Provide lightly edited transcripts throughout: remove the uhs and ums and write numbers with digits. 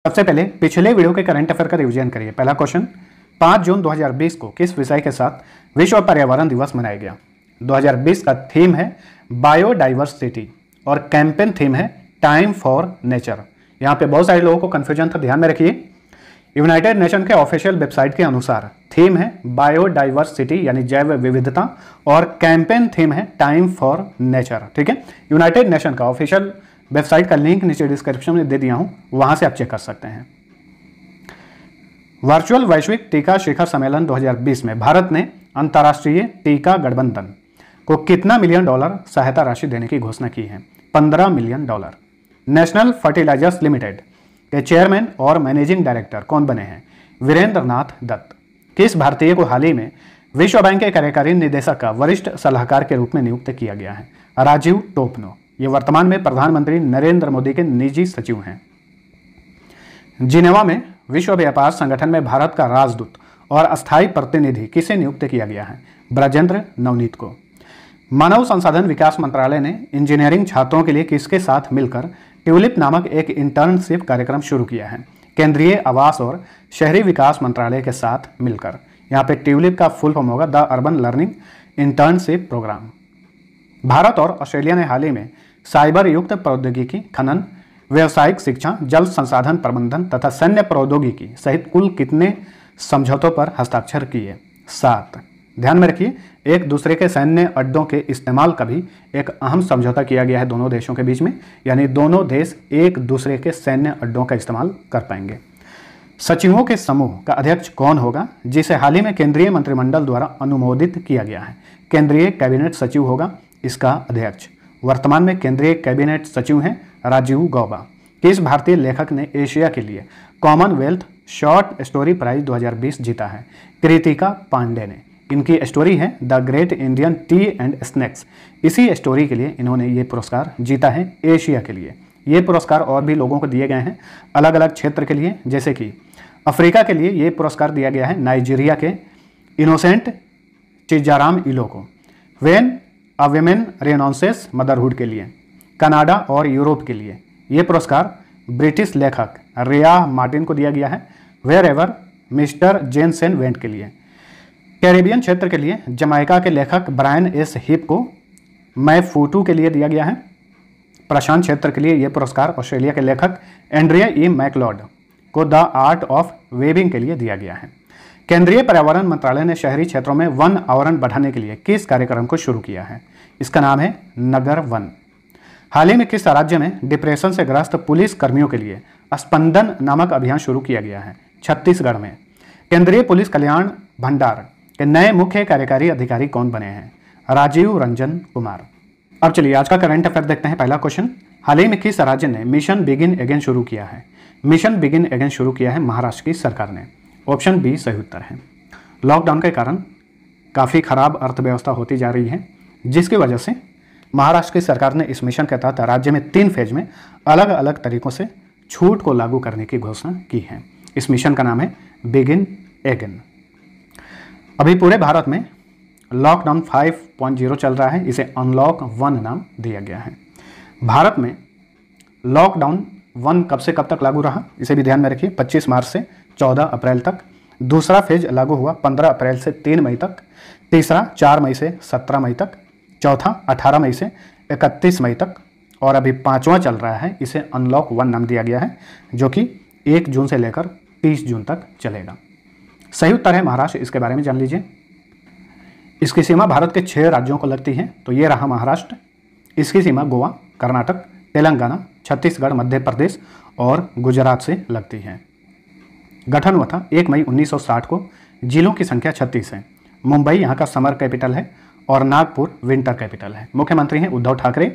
सबसे पहले पिछले वीडियो के करंट अफेयर का रिवीजन करिए। पहला क्वेश्चन, 5 जून 2020 को किस विषय के साथ विश्व पर्यावरण दिवस मनाया गया? 2020 का थीम है बायोडाइवर्सिटी और कैंपेन थीम है टाइम फॉर नेचर। यहाँ पे बहुत सारे लोगों को कंफ्यूजन था, ध्यान में रखिए। यूनाइटेड नेशन के ऑफिशियल वेबसाइट के अनुसार थीम है बायोडाइवर्सिटी यानी जैव विविधता और कैंपेन थीम है टाइम फॉर नेचर। ठीक है, यूनाइटेड नेशन का ऑफिशियल वेबसाइट का लिंक नीचे डिस्क्रिप्शन में दे दिया हूं, वहां से आप चेक कर सकते हैं। वर्चुअल वैश्विक टीका शिखर सम्मेलन 2020 में भारत ने अंतर्राष्ट्रीय टीका गठबंधन को कितना $1 मिलियन सहायता राशि देने की घोषणा की है? $15 मिलियन। नेशनल फर्टिलाइजर्स लिमिटेड के चेयरमैन और मैनेजिंग डायरेक्टर कौन बने हैं? वीरेंद्र नाथ दत्त। किस भारतीय को हाल ही में विश्व बैंक के कार्यकारी निदेशक का वरिष्ठ सलाहकार के रूप में नियुक्त किया गया है? राजीव टोपनो। ये वर्तमान में प्रधानमंत्री नरेंद्र मोदी के निजी सचिव हैं। जिनेवा में विश्व व्यापार संगठन में भारत का राजदूत और अस्थायी प्रतिनिधि किसे नियुक्त किया गया है? ब्रजेंद्र नवनीत को। मानव संसाधन विकास मंत्रालय ने इंजीनियरिंग छात्रों के लिए किसके साथ मिलकर ट्यूलिप नामक एक इंटर्नशिप कार्यक्रम शुरू किया है? केंद्रीय आवास और शहरी विकास मंत्रालय के साथ मिलकर। यहाँ पे ट्यूलिप का फुल फॉर्म होगा the urban learning internship programme. Bharat और ऑस्ट्रेलिया ने हाल ही में साइबर युक्त प्रौद्योगिकी, खनन, व्यावसायिक शिक्षा, जल संसाधन प्रबंधन तथा सैन्य प्रौद्योगिकी सहित कुल कितने समझौतों पर हस्ताक्षर किए? 7। ध्यान में रखिए, एक दूसरे के सैन्य अड्डों के इस्तेमाल का भी एक अहम समझौता किया गया है दोनों देशों के बीच में, यानी दोनों देश एक दूसरे के सैन्य अड्डों का इस्तेमाल कर पाएंगे। सचिवों के समूह का अध्यक्ष कौन होगा जिसे हाल ही में केंद्रीय मंत्रिमंडल द्वारा अनुमोदित किया गया है? केंद्रीय कैबिनेट सचिव होगा इसका अध्यक्ष। वर्तमान में केंद्रीय कैबिनेट सचिव हैं राजीव गौबा। किस भारतीय लेखक ने एशिया के लिए कॉमनवेल्थ शॉर्ट स्टोरी प्राइज 2020 जीता है? कृतिका पांडे ने। इनकी स्टोरी है the great Indian T and snacks. इसी स्टोरी के लिए इन्होंने ये पुरस्कार जीता है एशिया के लिए। ये पुरस्कार और भी लोगों को दिए गए हैं अलग अलग क्षेत्र के लिए, जैसे कि अफ्रीका के लिए ये पुरस्कार दिया गया है नाइजीरिया के इनोसेंट चिजाराम इलो को। वेन अ विमेन रेनॉन्सेस मदरहुड के लिए। कनाडा और यूरोप के लिए ये पुरस्कार ब्रिटिश लेखक रिया मार्टिन को दिया गया है। Wherever Mister Jensen went के लिए। कैरेबियन क्षेत्र के लिए जमाइका के लेखक ब्रायन एस हिप को मै फूटू के लिए दिया गया है। प्रशांत क्षेत्र के लिए यह पुरस्कार ऑस्ट्रेलिया के लेखक एंड्रिया ई मैकलॉड को द आर्ट ऑफ वेविंग के लिए दिया गया है। केंद्रीय पर्यावरण मंत्रालय ने शहरी क्षेत्रों में वन आवरण बढ़ाने के लिए किस कार्यक्रम को शुरू किया है? इसका नाम है नगर वन। हाल ही में किस राज्य में डिप्रेशन से ग्रस्त पुलिस कर्मियों के लिए स्पंदन नामक अभियान शुरू किया गया है? छत्तीसगढ़ में। केंद्रीय पुलिस कल्याण भंडार के नए मुख्य कार्यकारी अधिकारी कौन बने हैं? राजीव रंजन कुमार। अब चलिए आज का करंट अफेयर देखते हैं। पहला क्वेश्चन, हाल ही में किस राज्य ने मिशन बिगिन अगेन शुरू किया है? मिशन बिगिन अगेन शुरू किया है महाराष्ट्र की सरकार ने। ऑप्शन बी सही उत्तर है। लॉकडाउन के कारण काफ़ी खराब अर्थव्यवस्था होती जा रही है, जिसकी वजह से महाराष्ट्र की सरकार ने इस मिशन के तहत राज्य में 3 फेज में अलग अलग तरीकों से छूट को लागू करने की घोषणा की है। इस मिशन का नाम है बिगिन अगेन। अभी पूरे भारत में लॉकडाउन 5.0 चल रहा है, इसे अनलॉक 1 नाम दिया गया है। भारत में लॉकडाउन 1 कब से कब तक लागू रहा, इसे भी ध्यान में रखिए। 25 मार्च से 14 अप्रैल तक। दूसरा फेज लागू हुआ 15 अप्रैल से 3 मई तक। तीसरा 4 मई से 17 मई तक। चौथा 18 मई से 31 मई तक। और अभी 5वां चल रहा है, इसे अनलॉक 1 नाम दिया गया है, जो कि 1 जून से लेकर 30 जून तक चलेगा। सही उत्तर है महाराष्ट्र। इसके बारे में जान लीजिए। इसकी सीमा भारत के 6 राज्यों को लगती है, तो ये रहा महाराष्ट्र। इसकी सीमा गोवा, कर्नाटक, तेलंगाना, छत्तीसगढ़, मध्य प्रदेश और गुजरात से लगती है। गठन हुआ था 1 मई 1960 को। जिलों की संख्या 36 है। मुंबई यहाँ का समर कैपिटल है और नागपुर विंटर कैपिटल है। मुख्यमंत्री हैं उद्धव ठाकरे।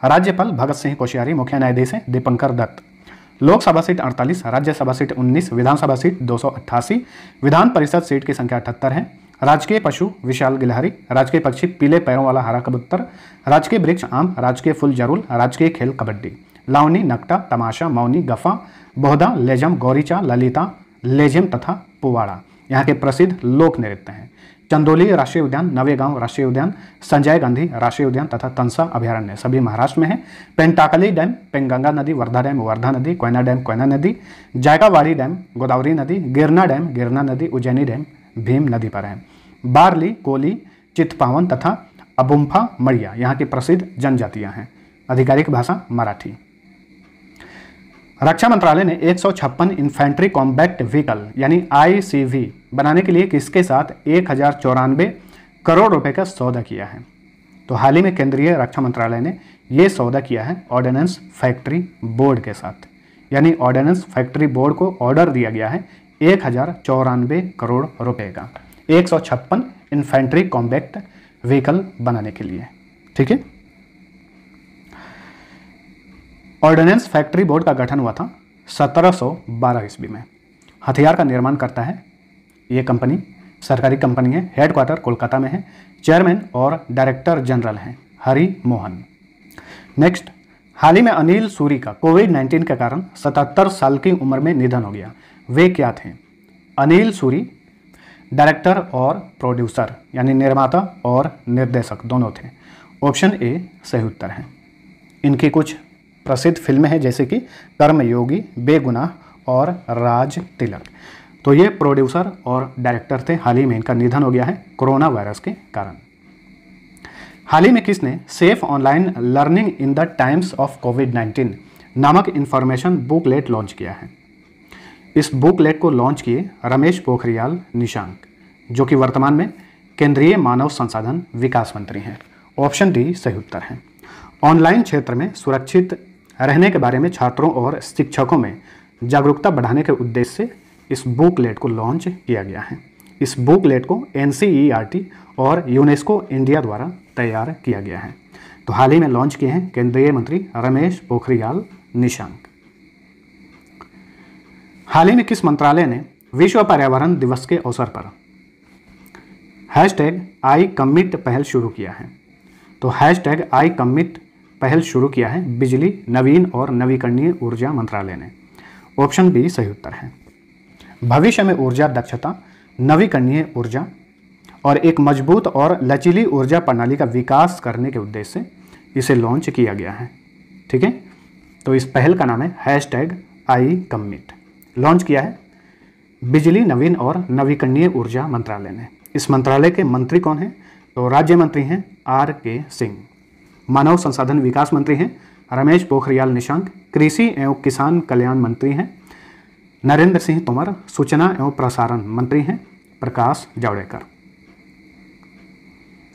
राज्यपाल भगत सिंह कोश्यारी। मुख्य न्यायाधीश हैं दीपंकर दत्त। लोकसभा सीट 48, राज्यसभा सीट 19, विधानसभा सीट 288, विधान परिषद सीट की संख्या 78 है। राजकीय पशु विशाल गिलहरी, राजकीय पक्षी पीले पैरों वाला हरा कबूतर, राजकीय वृक्ष आम, राजकीय फूल जरूल, राजकीय खेल कबड्डी। लावनी, नकटा, तमाशा, मौनी, गफा, बोहदा, लेजम, गौरीचा, ललिता, लेजिम तथा पुवाड़ा यहाँ के प्रसिद्ध लोक नृत्य हैं। चंदोली राष्ट्रीय उद्यान, नवेगांव राष्ट्रीय उद्यान, संजय गांधी राष्ट्रीय उद्यान तथा तंसा अभयारण्य सभी महाराष्ट्र में है। पेंटाकली डैम, पेंगंगा नदी, वर्धा डैम, वर्धा नदी, कोयना डैम, कोयना नदी, जायकावाड़ी डैम, गोदावरी नदी, गिरना डैम, गिरना नदी, उज्जैनी डैम भीम नदी पर है। बारली, कोली, चितपावन तथा अबुम्फा मड़िया यहाँ की प्रसिद्ध जनजातियाँ हैं। आधिकारिक भाषा मराठी। रक्षा मंत्रालय ने 156 इन्फेंट्री कॉम्बैट व्हीकल यानी ICV बनाने के लिए किसके साथ 1094 करोड़ रुपए का सौदा किया है? तो हाल ही में केंद्रीय रक्षा मंत्रालय ने यह सौदा किया है ऑर्डिनेंस फैक्ट्री बोर्ड के साथ, यानी ऑर्डिनेंस फैक्ट्री बोर्ड को ऑर्डर दिया गया है 1094 करोड़ रुपए का 156 इन्फेंट्री कॉम्बैट व्हीकल बनाने के लिए। ठीक है। ऑर्डिनेंस फैक्ट्री बोर्ड का गठन हुआ था 1712 ईस्वी में। हथियार का निर्माण करता है ये कंपनी, सरकारी कंपनी है, हेडक्वार्टर कोलकाता में है। चेयरमैन और डायरेक्टर जनरल हैं हरि मोहन। नेक्स्ट, हाल ही में अनिल सूरी का कोविड-19 के कारण 77 साल की उम्र में निधन हो गया। वे क्या थे? अनिल सूरी डायरेक्टर और प्रोड्यूसर यानी निर्माता और निर्देशक दोनों थे। ऑप्शन ए सही उत्तर है। इनकी कुछ प्रसिद्ध फिल्में हैं जैसे कि कर्मयोगी, बेगुनाह और राज तिलक। तो ये प्रोड्यूसर और डायरेक्टर थे। हाल ही में इनका निधन हो गया है कोरोना वायरस के कारण। हाल ही में किसने safe online learning in the times of कोविड-19 नामक इंफॉर्मेशन बुकलेट लॉन्च किया है? इस बुकलेट को लॉन्च किए रमेश पोखरियाल निशंक, जो कि वर्तमान में केंद्रीय मानव संसाधन विकास मंत्री हैं। ऑप्शन डी सही उत्तर है। ऑनलाइन क्षेत्र में सुरक्षित रहने के बारे में छात्रों और शिक्षकों में जागरूकता बढ़ाने के उद्देश्य से इस बुकलेट को लॉन्च किया गया है। इस बुकलेट को NCERT और यूनेस्को इंडिया द्वारा तैयार किया गया है। तो हाल ही में लॉन्च किए हैं केंद्रीय मंत्री रमेश पोखरियाल निशंक। हाल ही में किस मंत्रालय ने विश्व पर्यावरण दिवस के अवसर पर #ICommit पहल शुरू किया है? तो #ICommit पहल शुरू किया है बिजली, नवीन और नवीकरणीय ऊर्जा मंत्रालय ने। ऑप्शन बी सही उत्तर है। भविष्य में ऊर्जा दक्षता, नवीकरणीय ऊर्जा और एक मजबूत और लचीली ऊर्जा प्रणाली का विकास करने के उद्देश्य से इसे लॉन्च किया गया है। ठीक है। तो इस पहल का नाम है #ICommit। लॉन्च किया है बिजली, नवीन और नवीकरणीय ऊर्जा मंत्रालय ने। इस मंत्रालय के मंत्री कौन हैं? तो राज्य मंत्री हैं RK सिंह। मानव संसाधन विकास मंत्री हैं रमेश पोखरियाल निशंक। कृषि एवं किसान कल्याण मंत्री हैं नरेंद्र सिंह तोमर। सूचना एवं प्रसारण मंत्री हैं प्रकाश जावड़ेकर।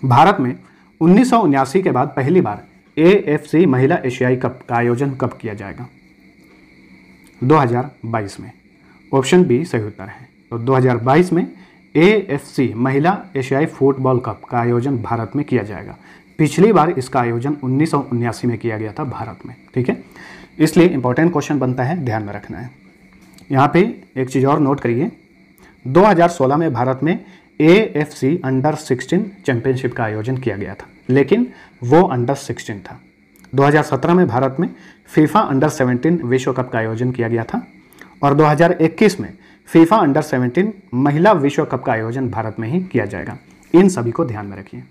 भारत में 1979 के बाद पहली बार AFC महिला एशियाई कप का आयोजन कब किया जाएगा? 2022 में। ऑप्शन बी सही उत्तर है। तो 2022 में AFC महिला एशियाई फुटबॉल कप का आयोजन भारत में किया जाएगा। पिछली बार इसका आयोजन 1979 में किया गया था भारत में। ठीक है। इसलिए इंपॉर्टेंट क्वेश्चन बनता है, ध्यान में रखना है। यहाँ पे एक चीज़ और नोट करिए, 2016 में भारत में AFC अंडर 16 चैंपियनशिप का आयोजन किया गया था, लेकिन वो अंडर 16 था। 2017 में भारत में फीफा अंडर 17 विश्व कप का आयोजन किया गया था और 2021 में फीफा अंडर 17 महिला विश्व कप का आयोजन भारत में ही किया जाएगा। इन सभी को ध्यान में रखिए।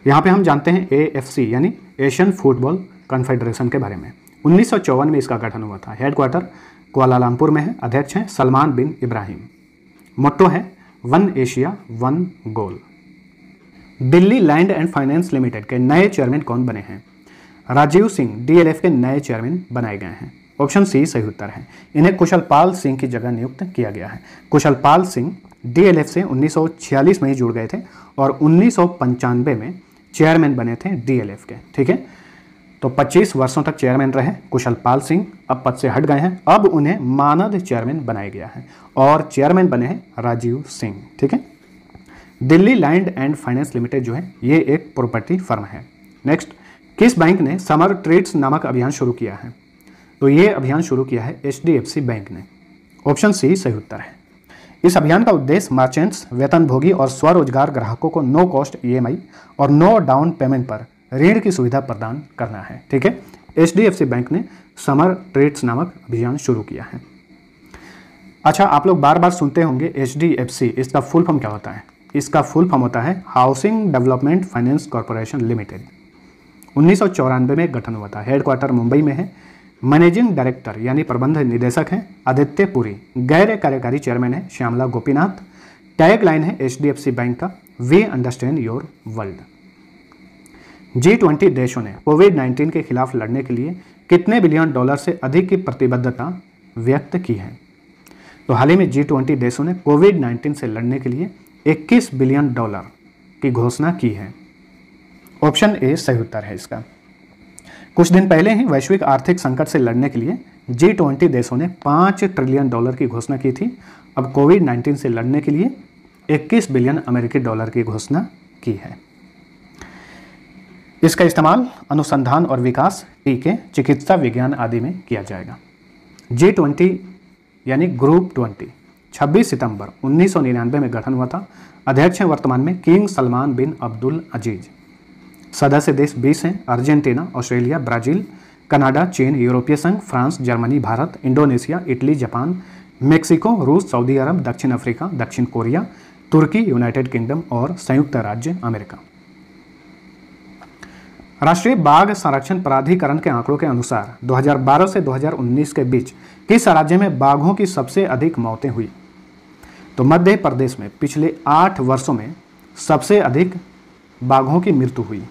यहाँ पे हम जानते हैं AFC यानी एशियन फुटबॉल कॉन्फेडरेशन के बारे में। 1954 में इसका गठन हुआ था। हेडक्वार्टर कुआलालंपुर में है। अध्यक्ष हैं सलमान बिन इब्राहिम। मोट्टो है one Asia one goal. Delhi land and finance limited के नए चेयरमैन कौन बने हैं? राजीव सिंह DLF के नए चेयरमैन बनाए गए हैं। ऑप्शन सी सही उत्तर है। इन्हें कुशलपाल सिंह की जगह नियुक्त किया गया है। कुशलपाल सिंह DLF से 1946 में ही जुड़ गए थे और 1995 में चेयरमैन बने थे DLF के। ठीक है। तो 25 वर्षों तक चेयरमैन रहे कुशलपाल सिंह, अब पद से हट गए हैं। अब उन्हें मानद चेयरमैन बनाया गया है और चेयरमैन बने हैं राजीव सिंह। ठीक है। Delhi land and finance limited जो है ये एक प्रॉपर्टी फर्म है। नेक्स्ट, किस बैंक ने समर ट्रीट्स नामक अभियान शुरू किया है? तो ये अभियान शुरू किया है HDFC बैंक ने। ऑप्शन सी सही उत्तर है। इस अभियान का उद्देश्य मर्चेंट्स, वेतनभोगी और स्वरोजगार ग्राहकों को नो कॉस्ट EMI और नो डाउन पेमेंट पर ऋण की सुविधा प्रदान करना है। ठीक है। HDFC बैंक ने समर ट्रीट्स नामक अभियान शुरू किया है। अच्छा, आप लोग बार बार सुनते होंगे HDFC, इसका फुल फॉर्म क्या होता है? इसका फुल फॉर्म होता है housing development finance corporation limited. 1994 में गठन हुआ था। हेडक्वार्टर मुंबई में है। मैनेजिंग डायरेक्टर यानी प्रबंध निदेशक हैं आदित्य पुरी। गैर कार्यकारी चेयरमैन है श्यामला गोपीनाथ। टैग लाइन है HDFC बैंक का, we understand your world. G20 देशों ने कोविड-19 के खिलाफ लड़ने के लिए कितने बिलियन डॉलर से अधिक की प्रतिबद्धता व्यक्त की है? तो हाल ही में G20 देशों ने कोविड-19 से लड़ने के लिए 21 बिलियन डॉलर की घोषणा की है। ऑप्शन ए सही उत्तर है इसका। कुछ दिन पहले ही वैश्विक आर्थिक संकट से लड़ने के लिए G20 देशों ने 5 ट्रिलियन डॉलर की घोषणा की थी। अब कोविड-19 से लड़ने के लिए 21 बिलियन अमेरिकी डॉलर की घोषणा की है। इसका इस्तेमाल अनुसंधान और विकास, टीके, चिकित्सा विज्ञान आदि में किया जाएगा। G20 यानी ग्रुप 20 26 सितंबर 1999 में गठन हुआ था। अध्यक्ष हैं वर्तमान में किंग सलमान बिन अब्दुल अजीज। सदस्य देश 20 हैं, अर्जेंटीना, ऑस्ट्रेलिया, ब्राजील, कनाडा, चीन, यूरोपीय संघ, France, Germany, Bharat, Indonesia, Italy, Japan, Mexico, रूस, सऊदी अरब, दक्षिण अफ्रीका, दक्षिण कोरिया, तुर्की, यूनाइटेड किंगडम और संयुक्त राज्य अमेरिका। राष्ट्रीय बाघ संरक्षण प्राधिकरण के आंकड़ों के अनुसार 2012 से 2019 के बीच किस राज्य में बाघों की सबसे अधिक मौतें हुई? तो मध्य प्रदेश में पिछले 8 वर्षों में सबसे अधिक बाघों की मृत्यु हुई।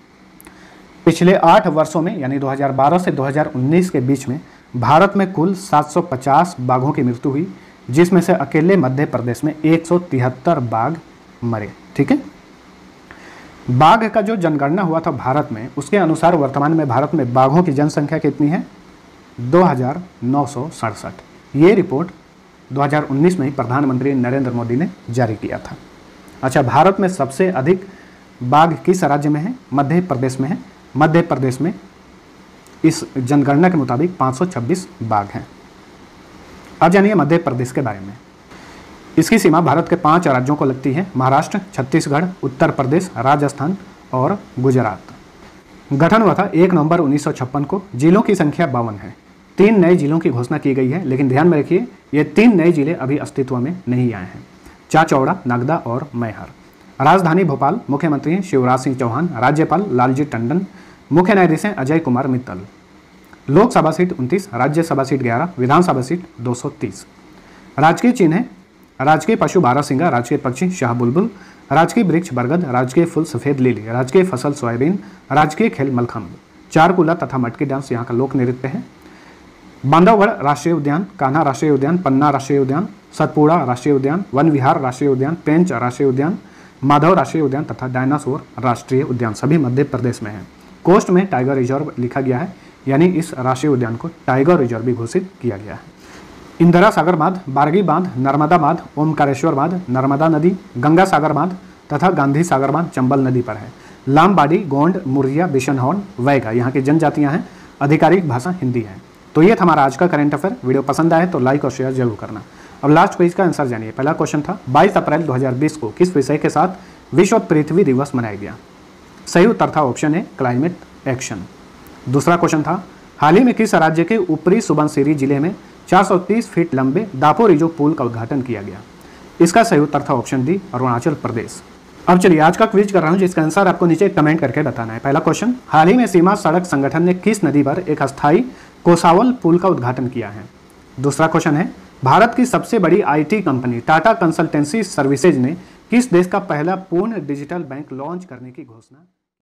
पिछले 8 वर्षों में यानी 2012 से 2019 के बीच में भारत में कुल 750 बाघों की मृत्यु हुई, जिसमें से अकेले मध्य प्रदेश में 173 बाघ मरे। ठीक है। बाघ का जो जनगणना हुआ था भारत में, उसके अनुसार वर्तमान में भारत में बाघों की जनसंख्या कितनी है? 2967। ये रिपोर्ट 2019 में ही प्रधानमंत्री नरेंद्र मोदी ने जारी किया था। अच्छा, भारत में सबसे अधिक बाघ किस राज्य में है? मध्य प्रदेश में है। मध्य प्रदेश में इस जनगणना के मुताबिक 526 बाघ हैं। अब जानिए मध्य प्रदेश के बारे में। इसकी सीमा भारत के 5 राज्यों को लगती है: महाराष्ट्र, छत्तीसगढ़, उत्तर प्रदेश, राजस्थान और गुजरात। गठन हुआ था 1 नवंबर 1956 को। जिलों की संख्या 52 है। 3 नए जिलों की घोषणा की गई है, लेकिन ध्यान में रखिए ये 3 नए जिले अभी अस्तित्व में नहीं आए हैं: चाचौड़ा, नागदा और मैहर। राजधानी भोपाल। मुख्यमंत्री हैं शिवराज सिंह चौहान। राज्यपाल लालजी टंडन। मुख्य न्यायाधीश हैं अजय कुमार मित्तल। लोकसभा सीट 29, राज्यसभा सीट 11, विधानसभा सीट 230। राजकीय चिन्ह है राजकीय पशु बारहसिंगा, राजकीय पक्षी शाह बुलबुल, राजकीय वृक्ष बरगद, राजकीय फूल सफेद लिली, राजकीय फसल सोयाबीन, राजकीय खेल मलखम्ब। चारकुला तथा मटकी डांस यहाँ का लोक नृत्य है। बांधवगढ़ राष्ट्रीय उद्यान, कान्हा राष्ट्रीय उद्यान, पन्ना राष्ट्रीय उद्यान, सतपुड़ा राष्ट्रीय उद्यान, वन विहार राष्ट्रीय उद्यान, पेंच राष्ट्रीय उद्यान, माधव राष्ट्रीय उद्यान तथा डायनासोर राष्ट्रीय उद्यान सभी मध्य प्रदेश में है। कोस्ट में टाइगर रिजर्व लिखा गया है, यानी इस राष्ट्रीय उद्यान को टाइगर रिजर्व भी घोषित किया गया है। इंदिरा सागर बांध, बारगी बांध, नर्मदा बांध, ओमकारेश्वर बांध, नर्मदा नदी, गंगा सागर बांध तथा गांधी सागर बांध चंबल नदी पर है। लामबाड़ी, गोंड, मुर्रिया, बिशनहॉर्न, वैगा यहाँ की जनजातियाँ हैं। आधिकारिक भाषा हिंदी है। तो ये था हमारा आज का करंट अफेयर। वीडियो पसंद आए तो लाइक और शेयर जरूर करना। अब लास्ट पेज का आंसर जानिए। पहला क्वेश्चन था 22 अप्रैल 2020 को किस विषय के साथ विश्व पृथ्वी दिवस मनाया गया? सही उत्तर था ऑप्शन ए, क्लाइमेट एक्शन। दूसरा क्वेश्चन था हाल ही में किस राज्य के ऊपरी सुबनसिरी जिले में 430 फीट लंबे दापोरिजो पुल का उद्घाटन किया गया? इसका सही उत्तर था ऑप्शन डी, अरुणाचल प्रदेश। अब चलिए आज का क्विज कर रहा हूं, जिसका आंसर आपको नीचे कमेंट करके बताना है। पहला क्वेश्चन, हाल ही में सीमा सड़क संगठन ने किस नदी पर एक अस्थायी कोसावल पुल का उद्घाटन किया है? दूसरा क्वेश्चन है भारत की सबसे बड़ी IT company Tata consultancy services ने किस देश का पहला पूर्ण डिजिटल बैंक लॉन्च करने की घोषणा